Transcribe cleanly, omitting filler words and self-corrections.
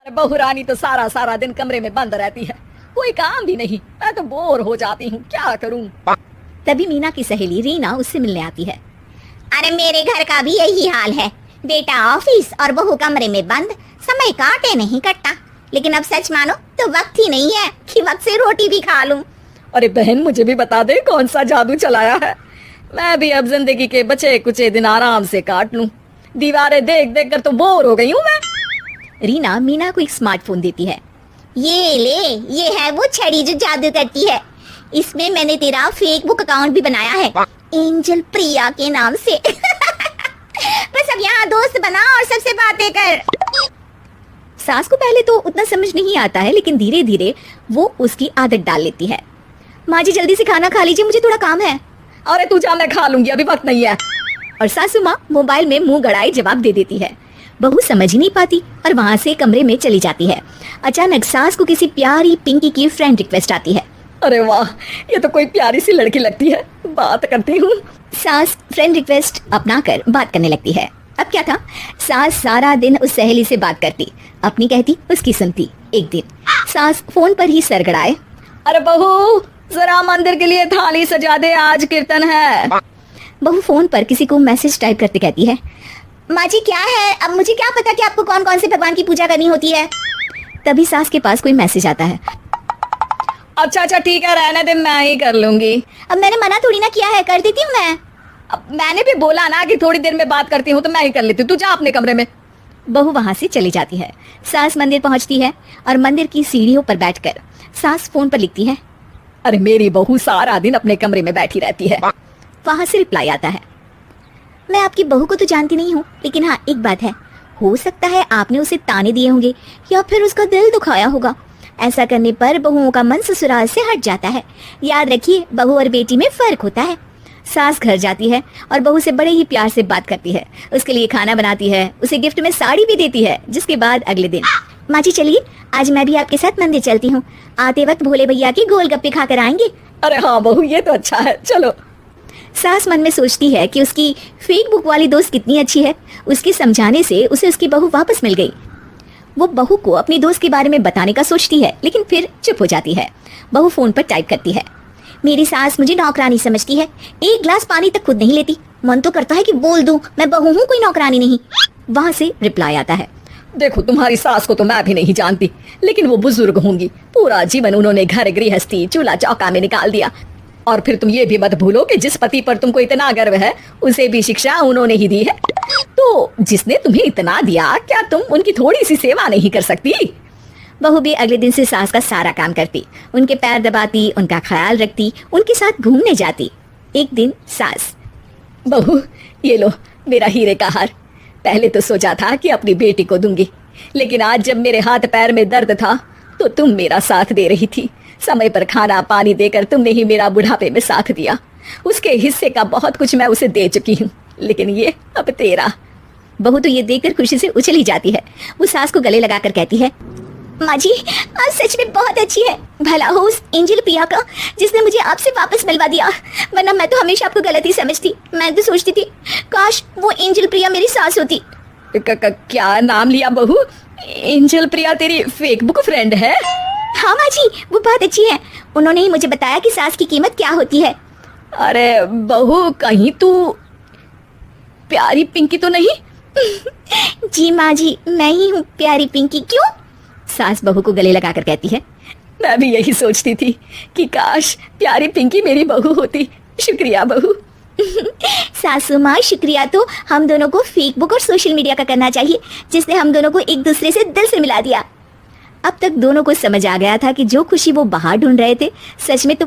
अरे बहू रानी तो सारा सारा दिन कमरे में बंद रहती है, कोई काम भी नहीं। मैं तो बोर हो जाती हूँ, क्या करूँ। तभी मीना की सहेली रीना उससे मिलने आती है। अरे मेरे घर का भी यही हाल है, बेटा ऑफिस और बहू कमरे में बंद, समय काटे नहीं कटता। लेकिन अब सच मानो तो वक्त ही नहीं है कि वक्त से रोटी भी खा लूं। अरे बहन मुझे भी बता दे कौन सा जादू चलाया है, मैं भी अब जिंदगी के बचे कुचे दिन आराम से काट लूं। दीवारें देख देख कर तो बोर हो गई हूँ मैं। रीना मीना को एक स्मार्टफोन देती है। ये ले, ये है वो छड़ी जो जादू करती है। इसमें मैंने तेरा फेसबुक अकाउंट भी बनाया है, एंजल प्रिया के नाम से। बस अब यहाँ दोस्त बना और सबसे बातें कर। सास को पहले तो उतना समझ नहीं आता है, लेकिन धीरे धीरे वो उसकी आदत डाल लेती है। माँ जी जल्दी से खाना खा लीजिए, मुझे थोड़ा काम है। अरे तू जा, मैं खा लूंगी, अभी वक्त नहीं है। और सासू माँ मोबाइल में मुंह गड़ाए जवाब दे देती है। बहू समझ ही नहीं पाती और वहाँ से कमरे में चली जाती है। अचानक सास को किसी प्यारी पिंकी की फ्रेंड रिक्वेस्ट आती है। अरे वाह, ये तो कोई प्यारी सी लड़की लगती है, बात करती हूँ। सास फ्रेंड रिक्वेस्ट अपनाकर बात करने लगती है। अब क्या था, सास सारा दिन उस सहेली से बात करती, अपनी कहती उसकी सुनती। एक दिन सास फोन पर ही सरगड़ाए। अरे बहू जरा मंदिर के लिए थाली सजा दे, आज कीर्तन है। बहू फोन पर किसी को मैसेज टाइप करते कहती है, माँ जी क्या है, अब मुझे क्या पता कि आपको कौन कौन से भगवान की पूजा करनी होती है। तभी सास के पास कोई मैसेज आता है। अच्छा ठीक है, रहने दे, मैं ही कर लूंगी। अब मैंने मना थोड़ी ना किया है, कर देती हूँ मैं। अब मैंने भी बोला ना कि थोड़ी देर में बात करती हूँ, तो मैं ही कर लेती हूँ, तू जा अपने कमरे में। बहू वहाँ से चली जाती है। सास मंदिर पहुँचती है और मंदिर की सीढ़ियों पर बैठकर सास फोन पर लिखती है। अरे मेरी बहू सारा दिन अपने कमरे में बैठी रहती है। वहाँ से रिप्लाई आता है, मैं आपकी बहू को तो जानती नहीं हूँ, लेकिन हाँ एक बात है, हो सकता है आपने उसे ताने दिए होंगे या फिर उसका दिल दुखाया होगा। ऐसा करने पर बहुओं का मन ससुराल से हट जाता है। याद रखिए, बहू और बेटी में फर्क होता है। सास घर जाती है और बहू से बड़े ही प्यार से बात करती है, उसके लिए खाना बनाती है, उसे गिफ्ट में साड़ी भी देती है। जिसके बाद अगले दिन, माँ जी चलिए आज मैं भी आपके साथ मंदिर चलती हूँ, आते वक्त भोले भैया के गोलगप्पे खाकर आएंगे। अरे हाँ बहू, ये तो अच्छा है, चलो। सास मन में सोचती है कि उसकी फेसबुक वाली दोस्त कितनी अच्छी है। उसके समझाने से उसे उसकी बहू वापस मिल गई। वो बहू को अपनी दोस्त के बारे में बताने का सोचती है, लेकिन फिर चुप हो जाती है। बहू फोन पर टाइप करती है, मेरी सास मुझे नौकरानी समझती है, एक गिलास पानी तक खुद नहीं लेती। मन तो करता है कि बोल दूं मैं बहू हूँ, कोई नौकरानी नहीं। वहाँ से रिप्लाई आता है, देखो तुम्हारी सास को तो मैं भी नहीं जानती, लेकिन वो बुजुर्ग होंगी, पूरा जीवन उन्होंने घर गृहस्थी चूल्हा चौका में निकाल दिया। और फिर तुम ये भी मत भूलो कि जिस पति पर तुमको इतना गर्व है, उसे भी शिक्षा उन्होंने ही दी है। तो जिसने तुम्हें इतना दिया, क्या तुम उनकी थोड़ी सी सेवा नहीं कर सकती। बहू भी अगले दिन से सास का सारा काम करती, उनके पैर दबाती, उनका ख्याल रखती, उनके साथ घूमने जाती। एक दिन सास, बहू ये लो मेरा हीरे का हार, पहले तो सोचा था कि अपनी बेटी को दूंगी, लेकिन आज जब मेरे हाथ पैर में दर्द था तो तुम मेरा साथ दे रही थी। समय पर खाना पानी देकर तुमने ही मेरा बुढ़ापे में साथ दिया। उसके हिस्से का बहुत कुछ मैं उसे दे चुकी हूँ, लेकिन ये अब तेरा। बहू तो ये देखकर खुशी से उछल ही जाती है। वो सास को गले लगाकर कहती है, माँ जी आज सच में बहुत अच्छी है, भला हो उस एंजल प्रिया का जिसने मुझे आपसे वापस मिलवा दिया, वरना मैं तो हमेशा आपको गलत ही समझती। मैं तो सोचती थी काश वो एंजल प्रिया मेरी सास होती। क्या नाम लिया बहू? एंजल प्रिया तेरी फेसबुक फ्रेंड है? हाँ माँ जी, वो बहुत अच्छी है, उन्होंने ही मुझे बताया कि सास की कीमत क्या होती है। अरे बहू कहीं तू प्यारी पिंकी तो नहीं? जी माँ जी, मैं ही हूँ प्यारी पिंकी। क्यों? सास बहू को गले लगाकर कहती है, मैं भी यही सोचती थी कि काश प्यारी पिंकी मेरी बहू होती। शुक्रिया बहू। सासू माँ, शुक्रिया तो हम दोनों को फेसबुक और सोशल मीडिया का करना चाहिए, जिसने हम दोनों को एक दूसरे से दिल से मिला दिया। अब तक दोनों को समझ आ गया था कि जो खुशी वो बाहर ढूंढ रहे थे, सच में तो